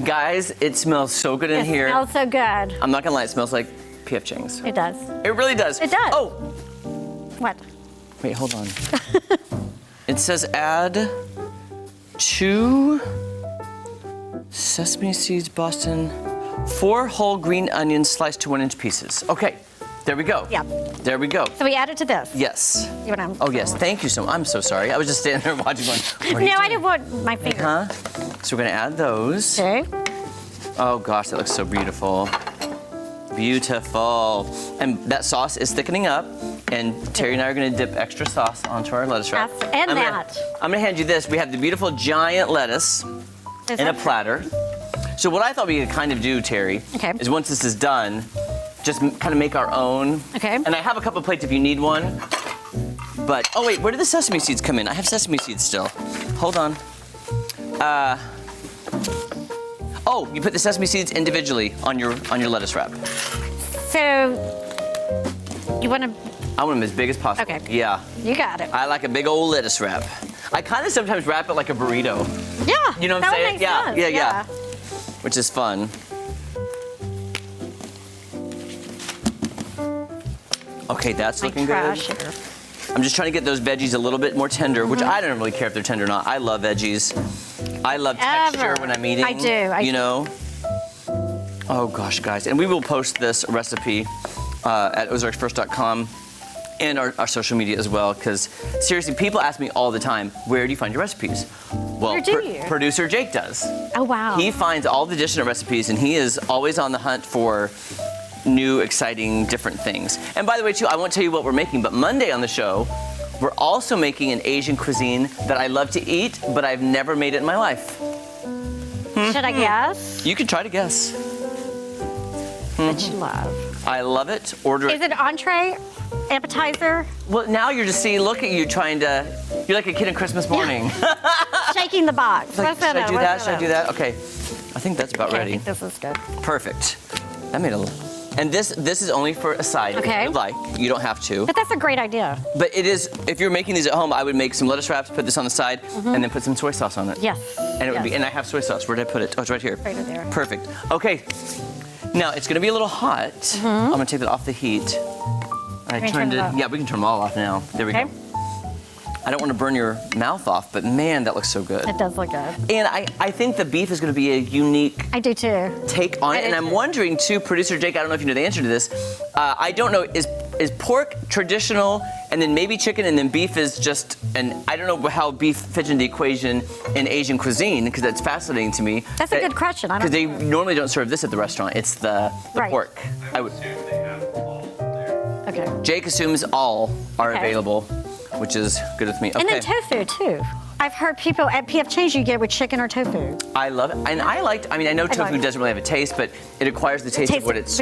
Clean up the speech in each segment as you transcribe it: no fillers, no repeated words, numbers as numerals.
Guys, it smells so good in here. It smells so good. I'm not gonna lie, it smells like P.F. Chang's. It does. It really does. It does. Oh, What? wait, hold on. It says add 2 sesame seeds, Boston, 4 whole green onions sliced to 1-inch pieces. Okay, there we go. Yeah. There we go. So we add it to this. Yes. You wanna? Oh yes, thank you so much. I'm so sorry. I was just standing there watching going, what are you No, I doing? didn't want my finger. Huh? So we're gonna add those. Okay. Oh gosh, that looks so beautiful. Beautiful. And that sauce is thickening up, and Terry and I are gonna dip extra sauce onto our lettuce wrap. Yes, and I'm gonna hand you this. We have the beautiful giant lettuce in a platter. So what I thought we could kind of do, Terry, is once this is done, just kind of make our own. Okay. And I have a couple plates if you need one. But, oh wait, where did the sesame seeds come in? I have sesame seeds still. Hold on. Oh, you put the sesame seeds individually on your lettuce wrap. So, you want to? I want them as big as possible. Okay. Yeah. You got it. I like a big old lettuce wrap. I kind of sometimes wrap it like a burrito. Yeah. You know what I'm that saying? Would make Yeah, sense. yeah. Which is fun. Okay, that's looking good. Here. I'm just trying to get those veggies a little bit more tender, which I don't really care if they're tender or not. I love veggies. I love texture when I'm eating. I do. You know? Oh gosh, guys. And we will post this recipe at ozarksfirst.com and our social media as well, because seriously, people ask me all the time, where do you find your recipes? Well, Where do you? Producer Jake does. Oh, wow. He finds all the Dishin recipes, and he is always on the hunt for new, exciting, different things. And by the way, too, I won't tell you what we're making, but Monday on the show, we're also making an Asian cuisine that I love to eat, but I've never made it in my life. Should I guess? You can try to guess. What you love. I love it. Order Is it entree? Appetizer? Well, now you're just seeing, look at you trying to, you're like a kid on Christmas morning. Shaking the box. Like, should I do that? Should I do that? Okay. I think that's about Okay, ready. I think this is good. Perfect. That made a little. And this is only for a side. Okay. If you'd like. You don't have to. But that's a great idea. But it is, if you're making these at home, I would make some lettuce wraps, put this on the side, and then put some soy sauce on it. Yes. And it would be, and I have soy sauce. Where did I put it? Oh, it's right here. Right there. Perfect. Okay. Now it's gonna be a little hot. I'm gonna take that off the heat. I Can we turned turn it. it off? Yeah, we can turn them all off now. There we Okay. go. I don't want to burn your mouth off, but man, that looks so good. It does look good. And I think the beef is going to be a unique I do too. take on it. And I'm wondering too, producer Jake, I don't know if you know the answer to this. I don't know, is pork traditional, and then maybe chicken, and then beef is just, and I don't know how beef fits into the equation in Asian cuisine, because that's fascinating to me. That's a good question. I don't Because they know. normally don't serve this at the restaurant. It's the Right. pork. I would. Okay. Jake assumes all are Okay. available, which is good with me. Okay. And then tofu too. I've heard people at PF Change you get it with chicken or tofu. I love it. And I mean, I know tofu like it. doesn't really have a taste, but it acquires the taste of what it's.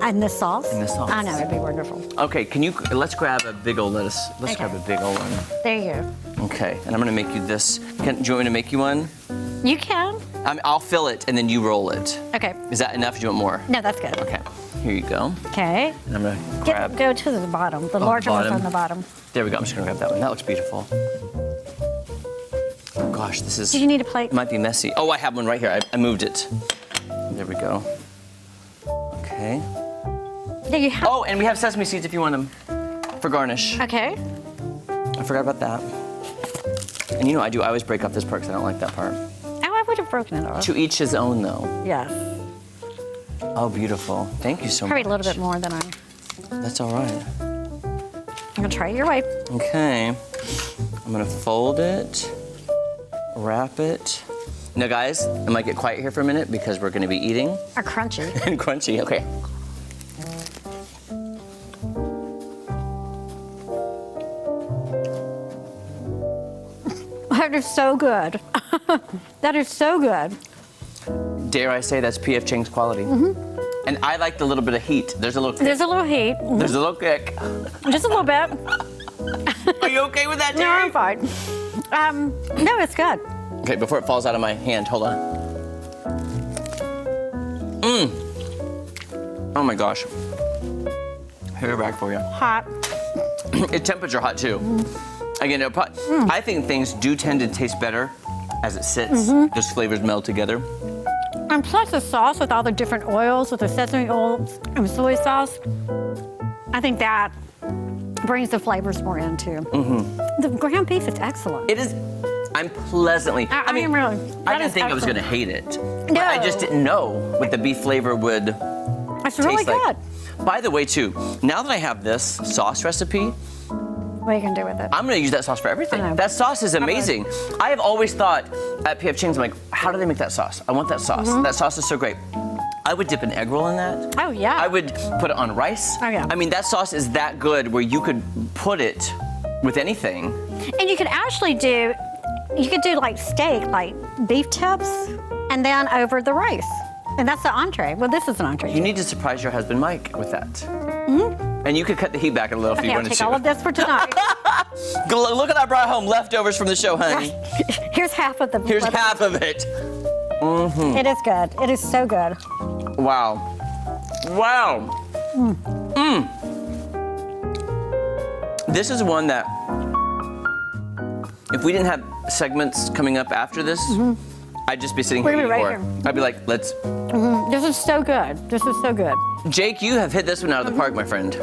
And the sauce. And the sauce. I know, it'd be wonderful. Okay, let's grab a big old lettuce. Let's Okay. grab a big old one. There you go. Okay, and I'm gonna make you this. Do you want me to make you one? You can. I'll fill it and then you roll it. Okay. Is that enough? Do you want more? No, that's good. Okay, here you go. Okay. And I'm gonna grab. Go to the bottom. The larger one's bottom. on the bottom. There we go. I'm just gonna grab that one. That looks beautiful. Oh gosh, this is. Do you need a plate? Might be messy. Oh, I have one right here. I moved it. There we go. Okay. Yeah, you have. Oh, and we have sesame seeds if you want them for garnish. Okay. I forgot about that. And you know I do. I always break up this part because I don't like that part. Oh, I would have broken it off. To each his own, though. Yes. Oh, beautiful. Thank you so Probably much. a little bit more than I. That's all right. I'm gonna try it your way. Okay. I'm gonna fold it, wrap it. Now, guys, I might get quiet here for a minute because we're gonna be eating. Or crunchy. And crunchy. Okay. That is so good. That is so good. Dare I say that's P.F. Chang's quality. And I like the little bit of heat. There's a little kick. There's a little heat. There's a little kick. Just a little bit. Are you okay with that, No, Terry? I'm fine. No, it's good. Okay, before it falls out of my hand, hold on. Oh my gosh. Here, back for you. Hot. It's temperature hot too. Again, I think things do tend to taste better as it sits. Those flavors meld together. And plus the sauce with all the different oils, with the sesame oils and soy sauce, I think that brings the flavors more in too. The ground beef is excellent. It is. I'm pleasantly. I mean, really. I didn't think I was going to hate it. No. I just didn't know what the beef flavor would It's really taste good. like. By the way, too, now that I have this sauce recipe, What are you gonna do with it? I'm going to use that sauce for everything. I know. That sauce is amazing. I have always thought at PF Chang's, I'm like, how do they make that sauce? I want that sauce. That sauce is so great. I would dip an egg roll in that. Oh yeah. I would put it on rice. Oh, yeah. I mean, that sauce is that good where you could put it with anything. And you could actually do, like steak, like beef tips, and then over the rice. And that's the entree. Well, this is an entree. You need to surprise your husband, Mike, with that. And you could cut the heat back a little if Okay, you I'll wanted take to. all of this for tonight. Look what I brought home, leftovers from the show, honey. Here's half of the. Here's half of it. It is good. It is so good. Wow. Wow. This is one that, if we didn't have segments coming up after this, I'd just be sitting here We're eating gonna be more. right here. I'd be like, let's. This is so good. This is so good. Jake, you have hit this one out of the park, my friend.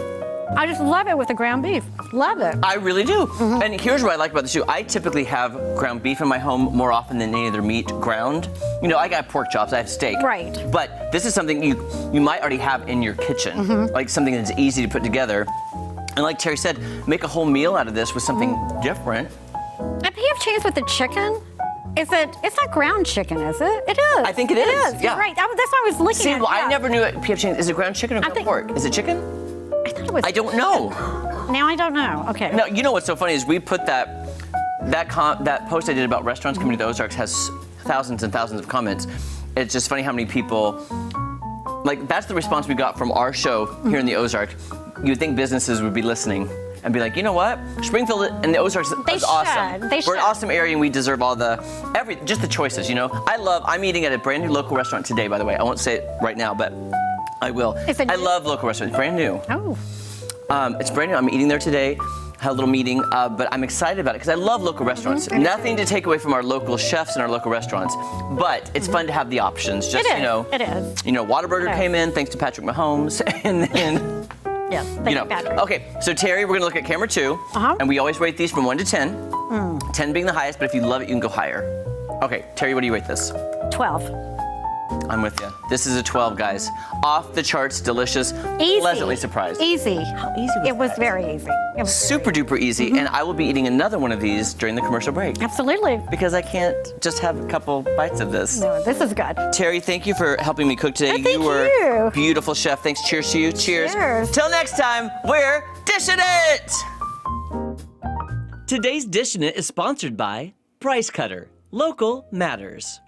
I just love it with the ground beef. Love it. I really do. And here's what I like about this too. I typically have ground beef in my home more often than any other meat ground. You know, I got pork chops, I have steak. Right. But this is something you might already have in your kitchen, like something that's easy to put together. And like Terry said, make a whole meal out of this with something different. And PF Chang's with the chicken. It's not ground chicken, is it? It is. I think it is. It is. Yeah. You're right. That's why I was looking See, at well, it. I Yeah. never knew at PF Chang's, is it ground chicken or ground think- pork? Is it chicken? I thought it was. I don't know. Now I don't know. Okay. No, you know what's so funny is we put that post I did about restaurants coming to the Ozarks has thousands and thousands of comments. It's just funny how many people, like that's the response we got from our show here in the Ozarks. You'd think businesses would be listening and be like, you know what? Springfield and the Ozarks They is awesome. should. They We're an should. awesome area and we deserve all just the choices, you know? I'm eating at a brand new local restaurant today, by the way. I won't say it right now, but I will. Is it I new? love local restaurants, brand new. Oh. It's brand new. I'm eating there today. Had a little meeting, but I'm excited about it because I love local restaurants. Nothing to take away from our local chefs and our local restaurants, but it's fun to have the options. Just It is. you know, It is. You know, Whataburger Okay. came in thanks to Patrick Mahomes, and then Yes. Thank you know. Patrick. Okay, so Terry, we're gonna look at camera 2, and we always rate these from 1 to 10. 10 being the highest, but if you love it, you can go higher. Okay, Terry, what do you rate this? 12. I'm with you. This is a 12, guys. Off the charts, delicious. Easy. Pleasantly surprised. Easy. How easy was It was that? very easy. It was Super duper easy, and I will be eating another one of these during the commercial break Absolutely. because I can't just have a couple bites of this. No, this is good. Terry, thank you for helping me cook today. Oh, thank you were you. beautiful chef. Thanks. Cheers to you. Cheers. Cheers. Till next time, we're dishing it. Today's Dishin' It is sponsored by Price Cutter. Local matters.